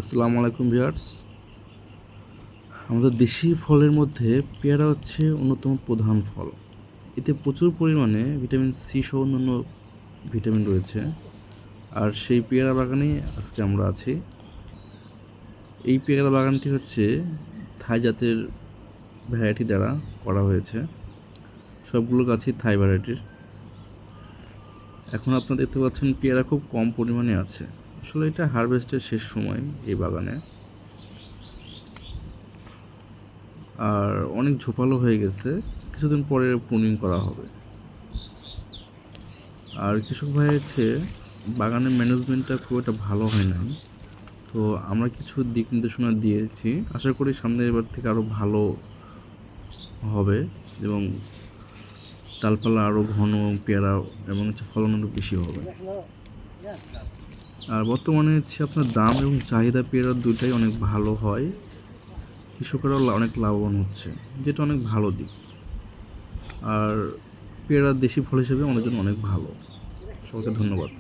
আসসালামু আলাইকুম ভিউয়ার্স। আমাদের দেশি ফলের মধ্যে পেয়ারা হচ্ছে অন্যতম প্রধান ফল। এতে প্রচুর পরিমাণে ভিটামিন সি সহ অন্যান্য ভিটামিন রয়েছে। আর সেই পেয়ারা বাগানেই আজকে আমরা আছি। এই পেয়ারা বাগানটি হচ্ছে থাই জাতের ভ্যারাইটি দ্বারা করা হয়েছে। সবগুলো গাছই থাই ভ্যারাইটির। এখন আপনারা দেখতে পাচ্ছেন পেয়ারা খুব কম পরিমাণে আছে। আসলে এটা হারভেস্টের শেষ সময় এই বাগানে। আর অনেক ঝোপালো হয়ে গেছে, কিছুদিন পরে প্রুনিং করা হবে। আর কৃষক ভাই হচ্ছে বাগানের ম্যানেজমেন্টটা খুব একটা ভালো হয় না, তো আমরা কিছু দিক নির্দেশনা দিয়েছি। আশা করি সামনে এবার থেকে আরও ভালো হবে এবং ডালপালা আরও ঘন, পেয়ারা এবং ফলন আরও বেশি হবে। আর বর্তমানে হচ্ছে আপনার দাম এবং চাহিদা পেয়ারার দুইটাই অনেক ভালো হয়, কৃষকরাও অনেক লাভবান হচ্ছে, যেটা অনেক ভালো দিক। আর পেয়ারা দেশি ফল হিসেবে আমাদের জন্য অনেক ভালো। সবাইকে ধন্যবাদ।